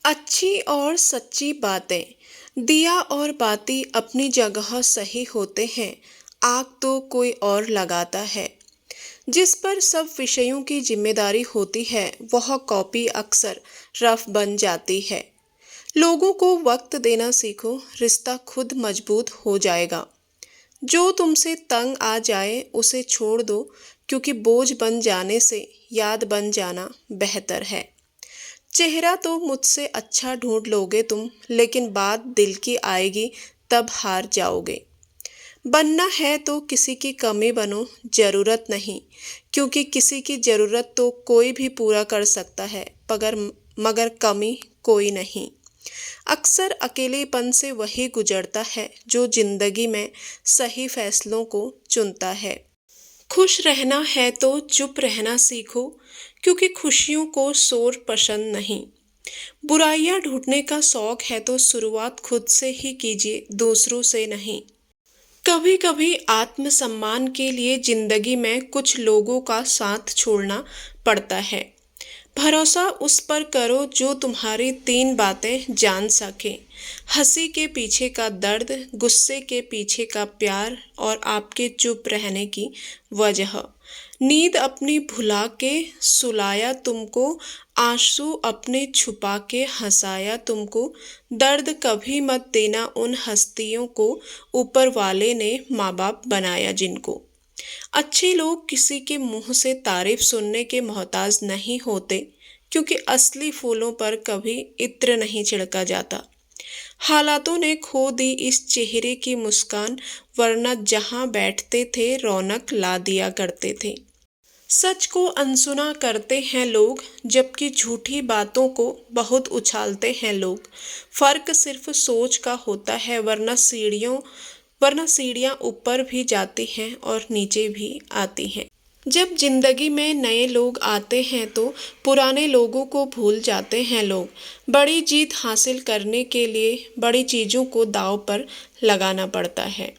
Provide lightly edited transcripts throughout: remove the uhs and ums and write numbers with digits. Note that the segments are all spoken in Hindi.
अच्छी और सच्ची बातें। दिया और बाती अपनी जगह सही होते हैं। आग तो कोई और लगाता है। जिस पर सब विषयों की जिम्मेदारी होती है वह कॉपी अक्सर रफ बन जाती है। लोगों को वक्त देना सीखो, रिश्ता खुद मजबूत हो जाएगा। जो तुमसे तंग आ जाए उसे छोड़ दो, क्योंकि बोझ बन जाने से याद बन जाना बेहतर है। चेहरा तो मुझसे अच्छा ढूंढ लोगे तुम, लेकिन बात दिल की आएगी तब हार जाओगे। बनना है तो किसी की कमी बनो, जरूरत नहीं, क्योंकि किसी की जरूरत तो कोई भी पूरा कर सकता है, मगर मगर कमी कोई नहीं। अक्सर अकेलेपन से वही गुजरता है जो जिंदगी में सही फैसलों को चुनता है। खुश रहना है तो चुप रहना सीखो, क्योंकि खुशियों को शोर पसंद नहीं। बुराइयां ढूंढने का शौक है तो शुरुआत खुद से ही कीजिए, दूसरों से नहीं। कभी कभी आत्मसम्मान के लिए जिंदगी में कुछ लोगों का साथ छोड़ना पड़ता है। भरोसा उस पर करो जो तुम्हारी तीन बातें जान सके। हंसी के पीछे का दर्द, गुस्से के पीछे का प्यार और आपके चुप रहने की वजह। नींद अपनी भुला के सुलाया तुमको, आंसू अपने छुपा के हंसाया तुमको। दर्द कभी मत देना उन हस्तियों को, ऊपर वाले ने माँ बाप बनाया जिनको। अच्छे लोग किसी के मुंह से तारीफ सुनने के मोहताज नहीं होते, क्योंकि असली फूलों पर कभी इत्र नहीं छिड़का जाता। हालातों ने खो दी इस चेहरे की मुस्कान, वरना जहां बैठते थे रौनक ला दिया करते थे। सच को अनसुना करते हैं लोग, जबकि झूठी बातों को बहुत उछालते हैं लोग। फर्क सिर्फ सोच का होता है, वरना सीढ़ियाँ ऊपर भी जाती हैं और नीचे भी आती हैं। जब जिंदगी में नए लोग आते हैं तो पुराने लोगों को भूल जाते हैं लोग। बड़ी जीत हासिल करने के लिए बड़ी चीज़ों को दांव पर लगाना पड़ता है।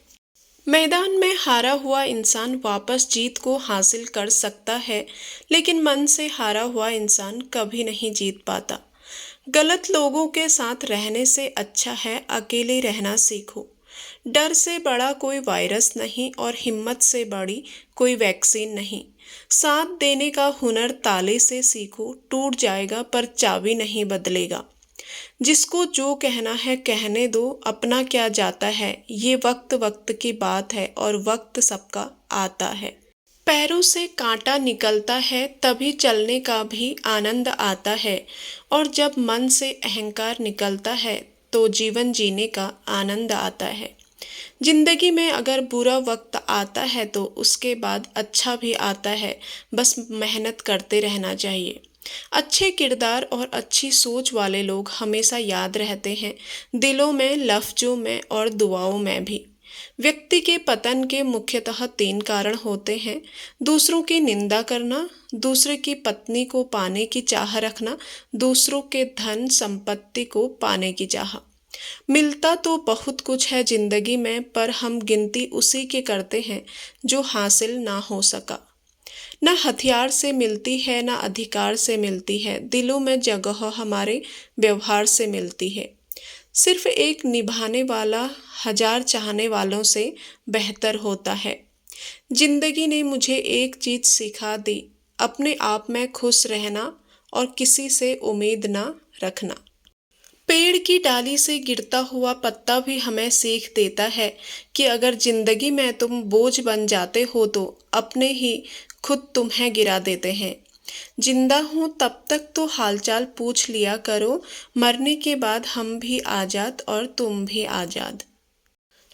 मैदान में हारा हुआ इंसान वापस जीत को हासिल कर सकता है, लेकिन मन से हारा हुआ इंसान कभी नहीं जीत पाता। गलत लोगों के साथ रहने से अच्छा है अकेले रहना सीखो। डर से बड़ा कोई वायरस नहीं और हिम्मत से बड़ी कोई वैक्सीन नहीं। साथ देने का हुनर ताले से सीखो, टूट जाएगा पर चाबी नहीं बदलेगा। जिसको जो कहना है कहने दो, अपना क्या जाता है, ये वक्त वक्त की बात है और वक्त सबका आता है। पैरों से कांटा निकलता है तभी चलने का भी आनंद आता है, और जब मन से अहंकार निकलता है तो जीवन जीने का आनंद आता है। जिंदगी में अगर बुरा वक्त आता है तो उसके बाद अच्छा भी आता है, बस मेहनत करते रहना चाहिए। अच्छे किरदार और अच्छी सोच वाले लोग हमेशा याद रहते हैं, दिलों में, लफ्जों में और दुआओं में भी। व्यक्ति के पतन के मुख्यतः तीन कारण होते हैं: दूसरों की निंदा करना, दूसरे की पत्नी को पाने की चाह रखना, दूसरों के धन संपत्ति को पाने की चाह। मिलता तो बहुत कुछ है जिंदगी में, पर हम गिनती उसी की करते हैं जो हासिल ना हो सका। न हथियार से मिलती है न अधिकार से मिलती है, दिलों में जगह हमारे व्यवहार से मिलती है। सिर्फ एक निभाने वाला हजार चाहने वालों से बेहतर होता है। जिंदगी ने मुझे एक चीज सिखा दी: अपने आप में खुश रहना और किसी से उम्मीद ना रखना। पेड़ की डाली से गिरता हुआ पत्ता भी हमें सीख देता है कि अगर जिंदगी में तुम बोझ बन जाते हो तो अपने ही खुद तुम्हें गिरा देते हैं। जिंदा हूं तब तक तो हालचाल पूछ लिया करो, मरने के बाद हम भी आजाद और तुम भी आजाद।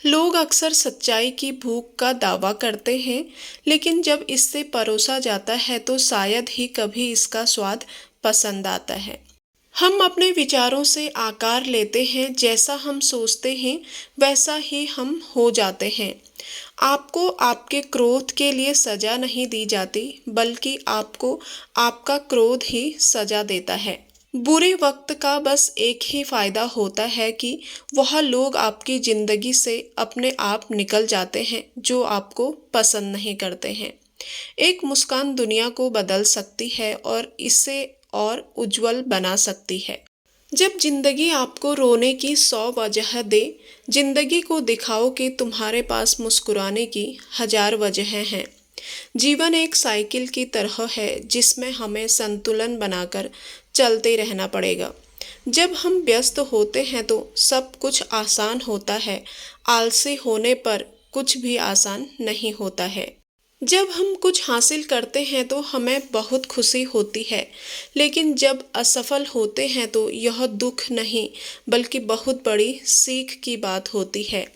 लोग अक्सर सच्चाई की भूख का दावा करते हैं, लेकिन जब इससे परोसा जाता है तो शायद ही कभी इसका स्वाद पसंद आता है। हम अपने विचारों से आकार लेते हैं, जैसा हम सोचते हैं वैसा ही हम हो जाते हैं। आपको आपके क्रोध के लिए सजा नहीं दी जाती, बल्कि आपको आपका क्रोध ही सजा देता है। बुरे वक्त का बस एक ही फायदा होता है कि वह लोग आपकी जिंदगी से अपने आप निकल जाते हैं जो आपको पसंद नहीं करते हैं। एक मुस्कान दुनिया को बदल सकती है और इसे और उज्जवल बना सकती है। जब जिंदगी आपको रोने की 100 वजह दे, जिंदगी को दिखाओ कि तुम्हारे पास मुस्कुराने की 1000 वजहें हैं। जीवन एक साइकिल की तरह है जिसमें हमें संतुलन बनाकर चलते रहना पड़ेगा। जब हम व्यस्त होते हैं तो सब कुछ आसान होता है, आलसी होने पर कुछ भी आसान नहीं होता है। जब हम कुछ हासिल करते हैं तो हमें बहुत खुशी होती है, लेकिन जब असफल होते हैं तो यह दुख नहीं बल्कि बहुत बड़ी सीख की बात होती है।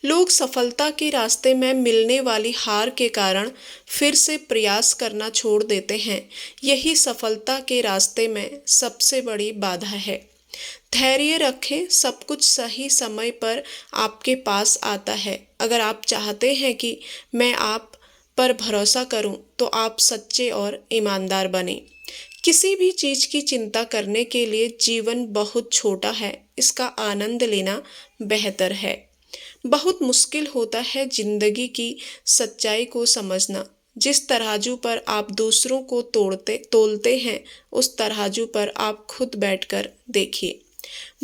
लोग सफलता के रास्ते में मिलने वाली हार के कारण फिर से प्रयास करना छोड़ देते हैं। यही सफलता के रास्ते में सबसे बड़ी बाधा है। धैर्य रखें, सब कुछ सही समय पर आपके पास आता है। अगर आप चाहते हैं कि मैं आप पर भरोसा करूं, तो आप सच्चे और ईमानदार बने। किसी भी चीज की चिंता करने के लिए जीवन बहुत छोटा है, इसका आनंद लेना बेहतर है। बहुत मुश्किल होता है जिंदगी की सच्चाई को समझना। जिस तराजू पर आप दूसरों को तोलते हैं, उस तराजू पर आप खुद बैठकर देखिए।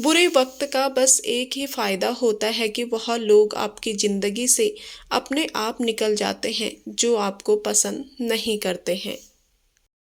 बुरे वक्त का बस एक ही फायदा होता है कि वह लोग आपकी जिंदगी से अपने आप निकल जाते हैं जो आपको पसंद नहीं करते हैं।